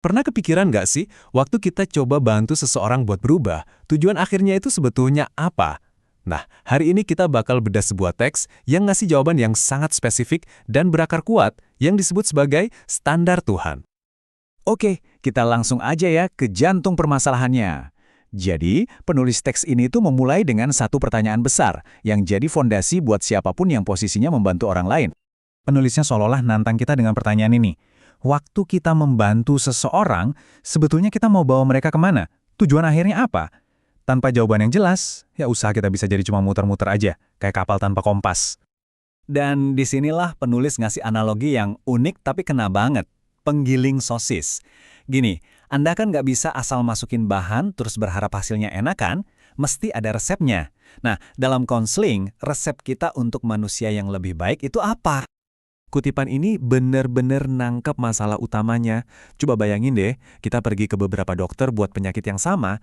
Pernah kepikiran nggak sih, waktu kita coba bantu seseorang buat berubah, tujuan akhirnya itu sebetulnya apa? Nah, hari ini kita bakal bedah sebuah teks yang ngasih jawaban yang sangat spesifik dan berakar kuat yang disebut sebagai standar Tuhan. Oke, kita langsung aja ya ke jantung permasalahannya. Jadi, penulis teks ini tuh memulai dengan satu pertanyaan besar yang jadi fondasi buat siapapun yang posisinya membantu orang lain. Penulisnya seolah-olah nantang kita dengan pertanyaan ini. Waktu kita membantu seseorang, sebetulnya kita mau bawa mereka kemana? Tujuan akhirnya apa? Tanpa jawaban yang jelas, ya usaha kita bisa jadi cuma muter-muter aja, kayak kapal tanpa kompas. Dan disinilah penulis ngasih analogi yang unik tapi kena banget. Penggiling sosis. Gini, Anda kan nggak bisa asal masukin bahan terus berharap hasilnya enak kan? Mesti ada resepnya. Nah, dalam konseling, resep kita untuk manusia yang lebih baik itu apa? Kutipan ini bener-bener nangkep masalah utamanya. Coba bayangin deh, kita pergi ke beberapa dokter buat penyakit yang sama,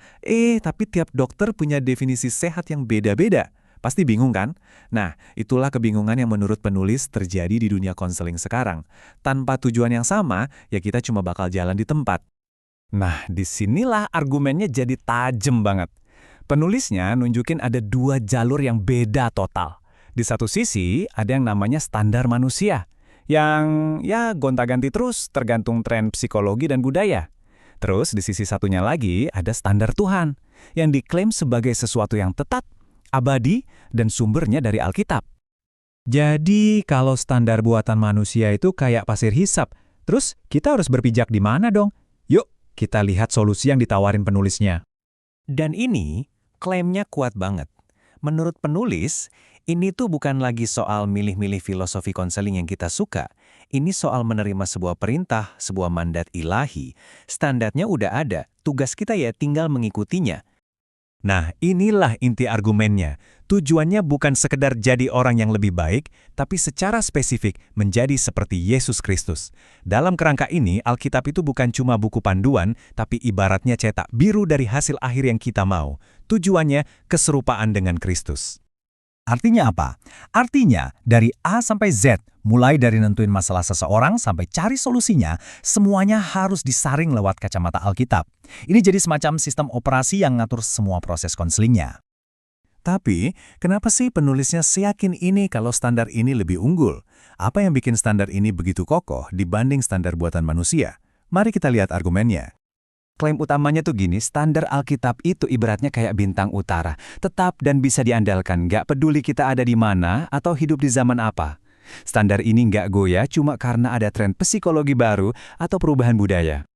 tapi tiap dokter punya definisi sehat yang beda-beda. Pasti bingung kan? Nah, itulah kebingungan yang menurut penulis terjadi di dunia konseling sekarang. Tanpa tujuan yang sama, ya kita cuma bakal jalan di tempat. Nah, disinilah argumennya jadi tajem banget. Penulisnya nunjukin ada dua jalur yang beda total. Di satu sisi, ada yang namanya standar manusia, yang ya gonta-ganti terus tergantung tren psikologi dan budaya. Terus di sisi satunya lagi ada standar Tuhan, yang diklaim sebagai sesuatu yang tetap, abadi, dan sumbernya dari Alkitab. Jadi kalau standar buatan manusia itu kayak pasir hisap, terus kita harus berpijak di mana dong? Yuk, kita lihat solusi yang ditawarin penulisnya. Dan ini klaimnya kuat banget. Menurut penulis, ini tuh bukan lagi soal milih-milih filosofi konseling yang kita suka. Ini soal menerima sebuah perintah, sebuah mandat ilahi. Standarnya udah ada, tugas kita ya tinggal mengikutinya. Nah, inilah inti argumennya. Tujuannya bukan sekedar jadi orang yang lebih baik, tapi secara spesifik menjadi seperti Yesus Kristus. Dalam kerangka ini, Alkitab itu bukan cuma buku panduan, tapi ibaratnya cetak biru dari hasil akhir yang kita mau. Tujuannya keserupaan dengan Kristus. Artinya apa? Artinya, dari A sampai Z, mulai dari nentuin masalah seseorang sampai cari solusinya, semuanya harus disaring lewat kacamata Alkitab. Ini jadi semacam sistem operasi yang ngatur semua proses konselingnya. Tapi, kenapa sih penulisnya seyakin ini kalau standar ini lebih unggul? Apa yang bikin standar ini begitu kokoh dibanding standar buatan manusia? Mari kita lihat argumennya. Klaim utamanya tuh gini, standar Alkitab itu ibaratnya kayak bintang utara. Tetap dan bisa diandalkan, nggak peduli kita ada di mana atau hidup di zaman apa. Standar ini nggak goyah cuma karena ada tren psikologi baru atau perubahan budaya.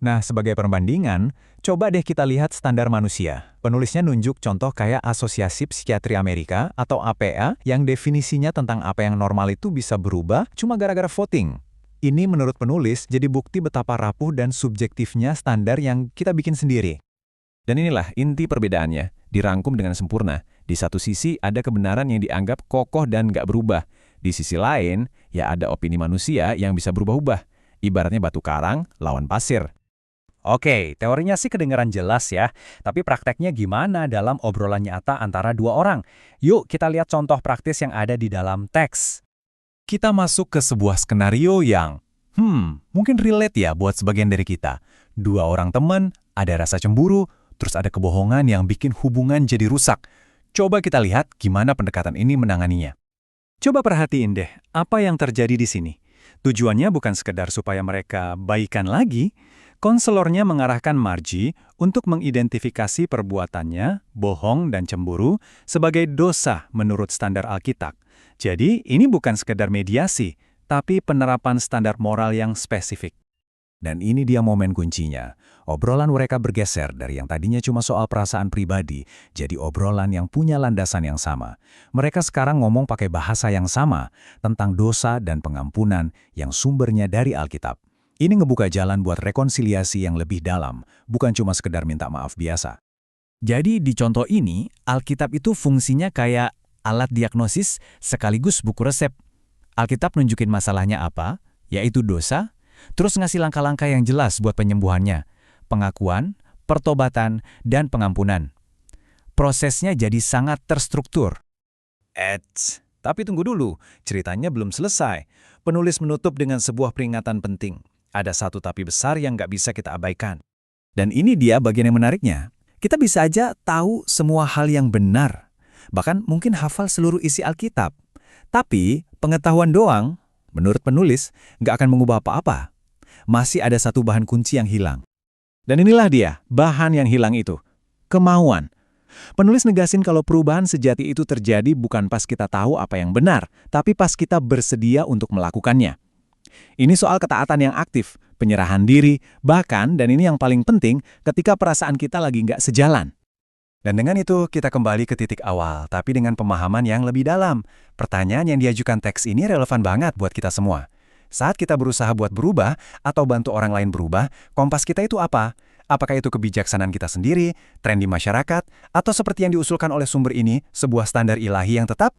Nah, sebagai perbandingan, coba deh kita lihat standar manusia. Penulisnya nunjuk contoh kayak Asosiasi Psikiatri Amerika atau APA yang definisinya tentang apa yang normal itu bisa berubah cuma gara-gara voting. Ini menurut penulis jadi bukti betapa rapuh dan subjektifnya standar yang kita bikin sendiri. Dan inilah inti perbedaannya, dirangkum dengan sempurna. Di satu sisi ada kebenaran yang dianggap kokoh dan nggak berubah. Di sisi lain, ya ada opini manusia yang bisa berubah-ubah. Ibaratnya batu karang lawan pasir. Oke, teorinya sih kedengaran jelas ya. Tapi prakteknya gimana dalam obrolan nyata antara dua orang? Yuk kita lihat contoh praktis yang ada di dalam teks. Kita masuk ke sebuah skenario yang, mungkin relate ya buat sebagian dari kita. Dua orang teman, ada rasa cemburu, terus ada kebohongan yang bikin hubungan jadi rusak. Coba kita lihat gimana pendekatan ini menanganinya. Coba perhatiin deh, apa yang terjadi di sini. Tujuannya bukan sekedar supaya mereka baikan lagi. Konselornya mengarahkan Margie untuk mengidentifikasi perbuatannya, bohong dan cemburu, sebagai dosa menurut standar Alkitab. Jadi, ini bukan sekedar mediasi, tapi penerapan standar moral yang spesifik. Dan ini dia momen kuncinya. Obrolan mereka bergeser dari yang tadinya cuma soal perasaan pribadi, jadi obrolan yang punya landasan yang sama. Mereka sekarang ngomong pakai bahasa yang sama, tentang dosa dan pengampunan yang sumbernya dari Alkitab. Ini ngebuka jalan buat rekonsiliasi yang lebih dalam, bukan cuma sekedar minta maaf biasa. Jadi di contoh ini, Alkitab itu fungsinya kayak alat diagnosis sekaligus buku resep. Alkitab nunjukin masalahnya apa, yaitu dosa, terus ngasih langkah-langkah yang jelas buat penyembuhannya, pengakuan, pertobatan, dan pengampunan. Prosesnya jadi sangat terstruktur. Tapi tunggu dulu, ceritanya belum selesai. Penulis menutup dengan sebuah peringatan penting. ada satu tapi besar yang nggak bisa kita abaikan. Dan ini dia bagian yang menariknya. Kita bisa aja tahu semua hal yang benar, bahkan mungkin hafal seluruh isi Alkitab. Tapi pengetahuan doang, menurut penulis, nggak akan mengubah apa-apa. Masih ada satu bahan kunci yang hilang. Dan inilah dia, bahan yang hilang itu. Kemauan. Penulis negasin kalau perubahan sejati itu terjadi bukan pas kita tahu apa yang benar, tapi pas kita bersedia untuk melakukannya. Ini soal ketaatan yang aktif, penyerahan diri, bahkan, dan ini yang paling penting, ketika perasaan kita lagi nggak sejalan. Dan dengan itu, kita kembali ke titik awal, tapi dengan pemahaman yang lebih dalam. Pertanyaan yang diajukan teks ini relevan banget buat kita semua. Saat kita berusaha buat berubah, atau bantu orang lain berubah, kompas kita itu apa? Apakah itu kebijaksanaan kita sendiri, tren di masyarakat, atau seperti yang diusulkan oleh sumber ini, sebuah standar ilahi yang tetap?